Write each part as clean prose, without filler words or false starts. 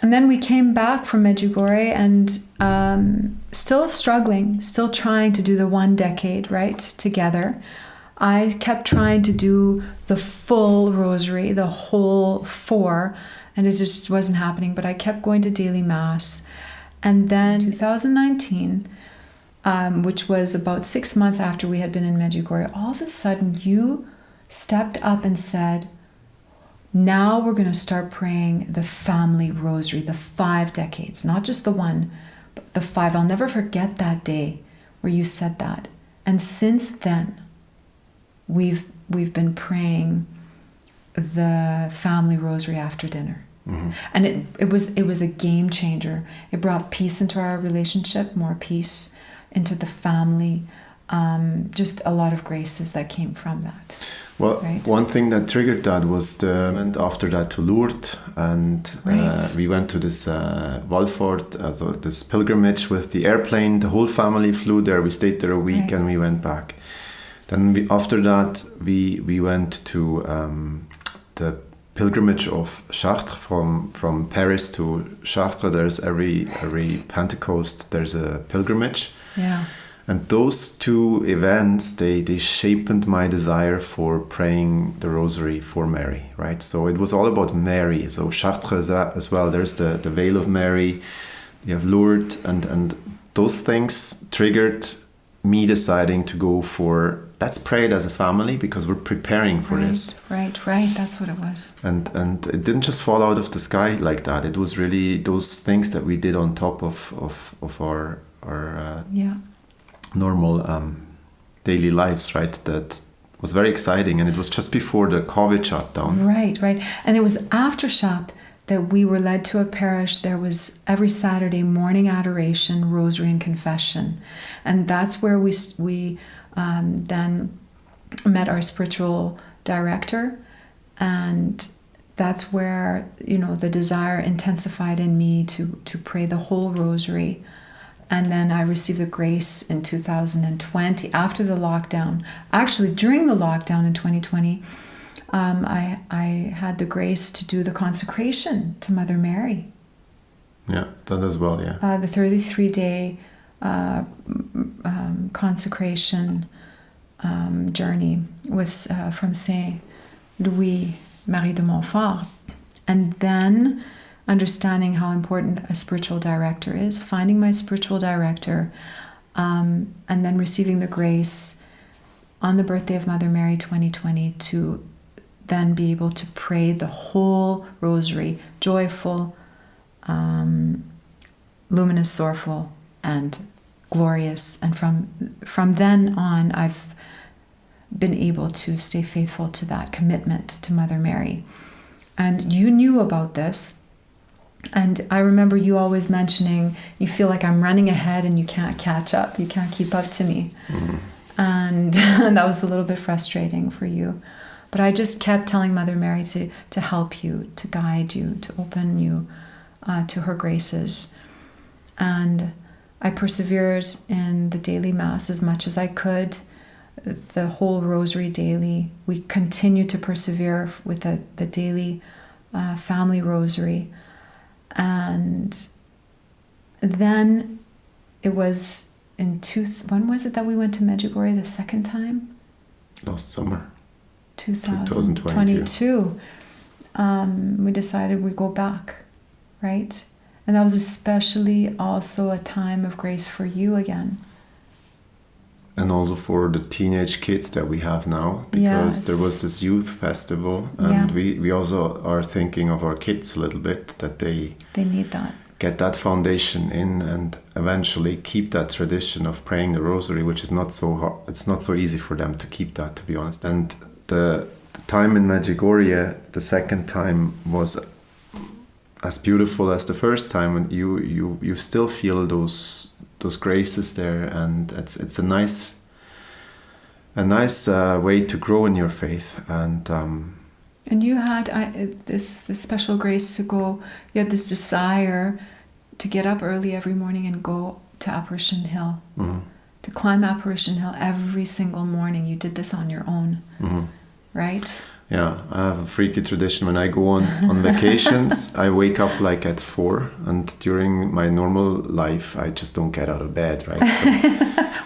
And then we came back from Medjugorje and still struggling, still trying to do the 1 decade, right, together. I kept trying to do the full rosary, the whole 4, and it just wasn't happening. But I kept going to daily Mass. And then 2019, which was about 6 months after we had been in Medjugorje, all of a sudden you stepped up and said, now we're going to start praying the family rosary, the 5 decades, not just the 1, but the 5. I'll never forget that day where you said that. And since then, we've been praying the family rosary after dinner. Mm-hmm. And it was a game changer. It brought peace into our relationship, more peace into the family, just a lot of graces that came from that. Well, right? One thing that triggered that was the went after that to Lourdes, and right. We went to this Wallfort, so this pilgrimage with the airplane. The whole family flew there. We stayed there a week, right. And we went back. Then after that, we went to the pilgrimage of Chartres from Paris to Chartres. There's every Pentecost there's a pilgrimage. Yeah. And those 2 events, they shaped my desire for praying the Rosary for Mary, right? So it was all about Mary. So Chartres as well, there's the Veil of Mary, you have Lourdes, and those things triggered me deciding to go for, let's pray it as a family because we're preparing for this. Right, that's what it was. And it didn't just fall out of the sky like that. It was really those things that we did on top of our normal daily lives, right? That was very exciting, and it was just before the COVID shutdown. Right. And it was after Chartres that we were led to a parish. There was every Saturday morning adoration, rosary, and confession, and that's where we then met our spiritual director, and that's where the desire intensified in me to pray the whole rosary. And then I received the grace in 2020 after the lockdown. Actually, during the lockdown in 2020, I had the grace to do the consecration to Mother Mary. Yeah, that as well, yeah. The 33-day consecration journey from Saint Louis Marie de Montfort. And then understanding how important a spiritual director is, finding my spiritual director, and then receiving the grace on the birthday of Mother Mary 2020 to then be able to pray the whole rosary, joyful, luminous, sorrowful, and glorious. And from then on, I've been able to stay faithful to that commitment to Mother Mary. And you knew about this. And I remember you always mentioning you feel like I'm running ahead and you can't catch up. You can't keep up to me. Mm-hmm. And that was a little bit frustrating for you. But I just kept telling Mother Mary to help you, to guide you, to open you to her graces. And I persevered in the daily Mass as much as I could, the whole rosary daily. We continued to persevere with the daily family rosary. And then it was when was it that we went to Medjugorje the second time? Last summer. 2022. We decided we'd go back, right? And that was especially also a time of grace for you again. And also for the teenage kids that we have now, because there was this youth festival, and we also are thinking of our kids a little bit, that they need that. Get that foundation in and eventually keep that tradition of praying the rosary, which is not so hard. It's not so easy for them to keep that, to be honest. And the time in Medjugorje, the second time, was as beautiful as the first time, and you still feel those graces there, and it's a nice way to grow in your faith. And you had this special grace to go. You had this desire to get up early every morning and go to Apparition Hill, to climb Apparition Hill every single morning. You did this on your own, right? Yeah, I have a freaky tradition. When I go on vacations, I wake up like at 4, and during my normal life, I just don't get out of bed, right? So,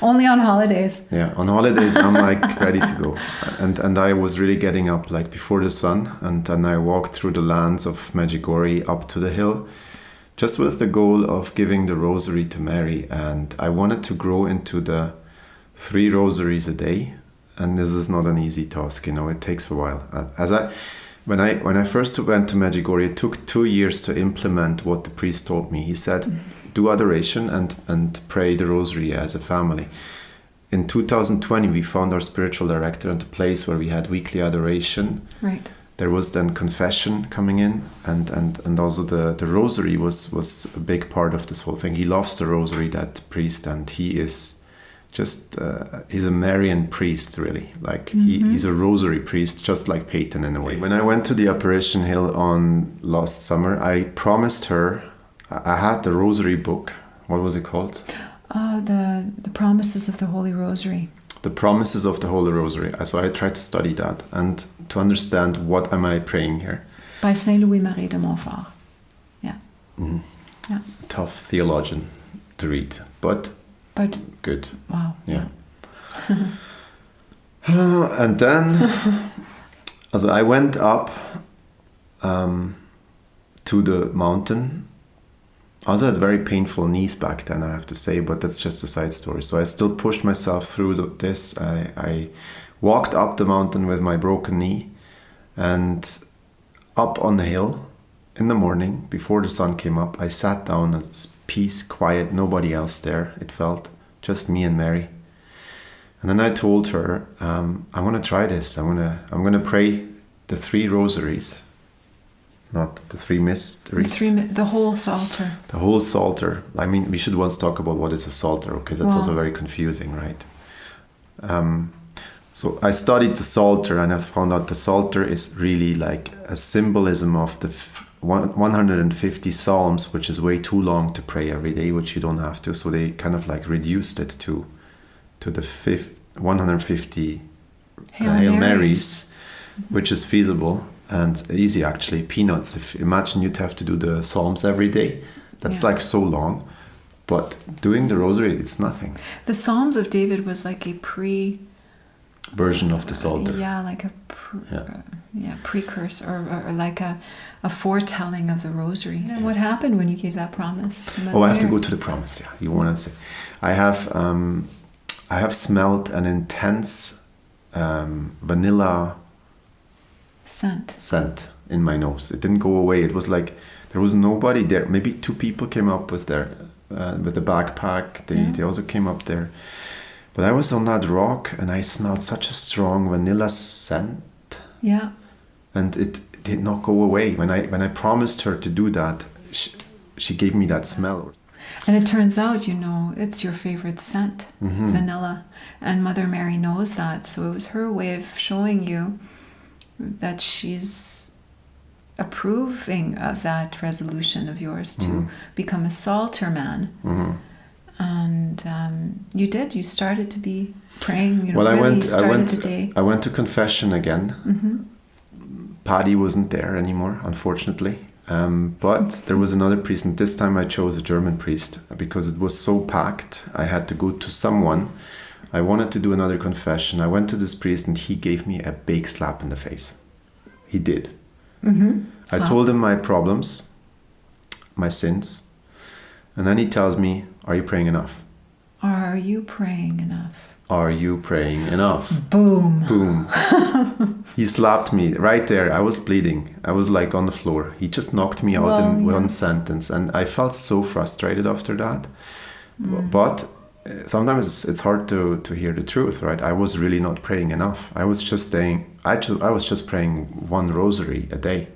Only on holidays. yeah, on holidays, I'm like ready to go. And I was really getting up like before the sun, and then I walked through the lands of Medjugorje up to the hill, just with the goal of giving the rosary to Mary. And I wanted to grow into the 3 rosaries a day. And this is not an easy task, it takes a while. When I first went to Medjugorje, it took 2 years to implement what the priest told me. He said, do adoration and pray the rosary as a family. In 2020, we found our spiritual director at a place where we had weekly adoration. Right. There was then confession coming in, and also the rosary was a big part of this whole thing. He loves the rosary, that priest, and he is just he's a Marian priest, really. Like he's a rosary priest, just like Peyton in a way. When I went to the apparition hill on last summer, I promised her. I had the rosary book. What was it called? The Promises of the Holy Rosary. The Promises of the Holy Rosary. So I tried to study that and to understand what am I praying here. By Saint Louis-Marie de Montfort. Yeah. Mm-hmm. Yeah. Tough theologian to read, but good. Wow. Yeah. And then, as I went up to the mountain, I also had very painful knees back then, I have to say, but that's just a side story. So I still pushed myself through this. I walked up the mountain with my broken knee, and up on the hill in the morning, before the sun came up, I sat down at peace, quiet, nobody else there, it felt, just me and Mary. And then I told her, I'm going to try this. I'm going to pray the 3 rosaries. Not the 3 mysteries. The whole Psalter. The whole Psalter. I mean, we should once talk about what is a Psalter, because that's also very confusing, right? So I studied the Psalter, and I found out the Psalter is really like a symbolism of the 150 Psalms, which is way too long to pray every day, which you don't have to. So they kind of like reduced it to the 150 Hail Marys, which is feasible. And easy, actually, peanuts. If imagine you'd have to do the Psalms every day, that's like so long. But doing the Rosary, it's nothing. The Psalms of David was like a version of the Psalter. Yeah, like a precursor, or like a foretelling of the Rosary. And what happened when you gave that promise? I have to go to the promise. Yeah, you want to say? I have smelled an intense vanilla scent in my nose. It didn't go away. It was like there was nobody there. Maybe 2 people came up with the backpack. They also came up there. But I was on that rock, and I smelled such a strong vanilla scent. Yeah. And it did not go away. When I promised her to do that, she gave me that smell. And it turns out, it's your favorite scent, vanilla. And Mother Mary knows that. So it was her way of showing you that she's approving of that resolution of yours to become a Psalter man. And you started to be praying. I went to confession again. Paddy wasn't there anymore, unfortunately. But there was another priest, and this time I chose a German priest because it was so packed. I had to go to someone. I wanted to do another confession. I went to this priest, and he gave me a big slap in the face. He did. I told him my problems, my sins, and then he tells me, "Are you praying enough? Are you praying enough? Are you praying enough?" Boom. Boom. He slapped me right there. I was bleeding. I was like on the floor. He just knocked me out in one sentence, and I felt so frustrated after that. But sometimes it's hard to hear the truth, right? I was really not praying enough. I was just saying, I was just praying 1 rosary a day.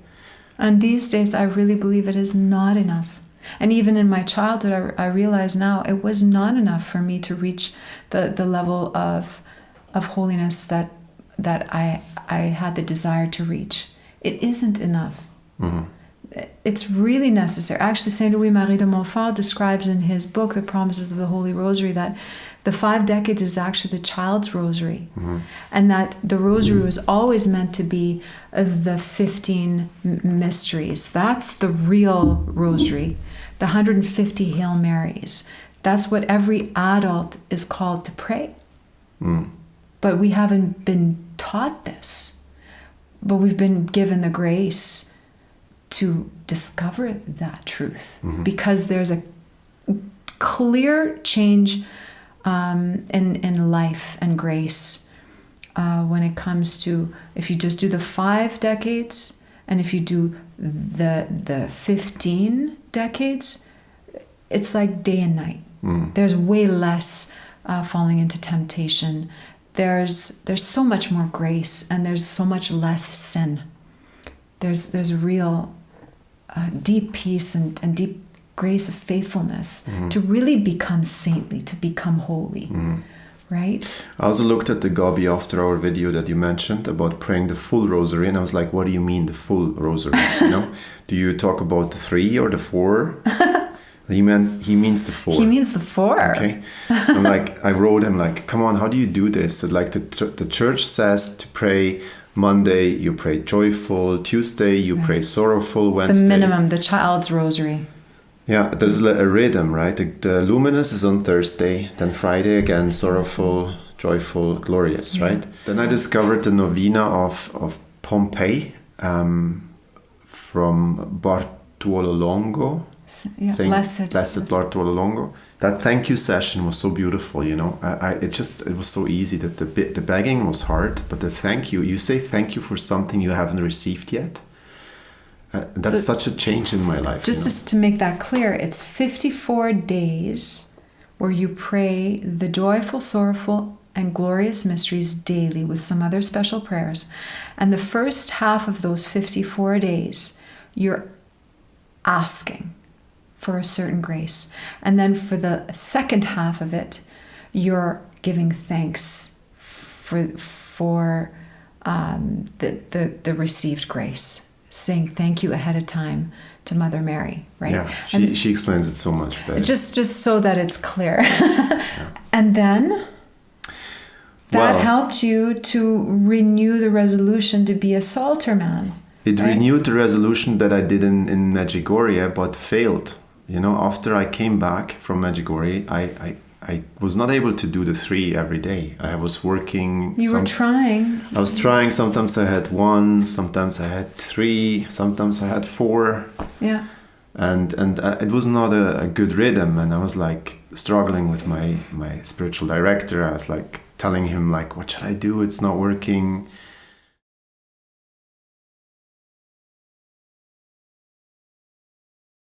And these days, I really believe it is not enough. And even in my childhood, I realize now it was not enough for me to reach the level of holiness that I had the desire to reach. It isn't enough. It's really necessary. Actually, Saint Louis-Marie de Montfort describes in his book, The Promises of the Holy Rosary, that The 5 decades is actually the child's rosary. And that the rosary was always meant to be the 15 mysteries. That's the real rosary. The 150 Hail Marys. That's what every adult is called to pray. But we haven't been taught this. But we've been given the grace to discover that truth. Because there's a clear change in life and grace when it comes to, if you just do the 5 decades and if you do the 15 decades, it's like day and night. There's way less falling into temptation. There's so much more grace, and there's so much less sin. There's real deep peace and deep grace of faithfulness to really become saintly, to become holy, right? I also looked at the Gabi after our video that you mentioned about praying the full rosary, and I was like, what do you mean the full rosary? Do you talk about the 3 or the 4? He means the 4. He means the 4. Okay. I wrote him like, come on, how do you do this? So like the church says to pray Monday, you pray joyful. Tuesday, you pray sorrowful. Wednesday. The minimum, the child's rosary. Yeah, there's a rhythm, right? The luminous is on Thursday, then Friday again, sorrowful, joyful, glorious, right? Then I discovered the novena of Pompei from Bartolo Longo. Blessed Bartolo Longo. That thank you session was so beautiful, it was so easy that the begging was hard, but the thank you say thank you for something you haven't received yet. That's such a change in my life. Just to make that clear, it's 54 days where you pray the joyful, sorrowful, and glorious mysteries daily with some other special prayers. And the first half of those 54 days, you're asking for a certain grace. And then for the second half of it, you're giving thanks for the received grace. Saying thank you ahead of time to Mother Mary, right? Yeah, she explains it so much better. Just so that it's clear. And then that helped you to renew the resolution to be a Psalter man. It renewed the resolution that I did in Medjugorje, but failed. After I came back from Medjugorje, I was not able to do the 3 every day. I was working. You were trying. I was trying. Sometimes I had 1, sometimes I had 3, sometimes I had 4. Yeah. And it was not a good rhythm. And I was like struggling with my spiritual director. I was like telling him like, what should I do? It's not working.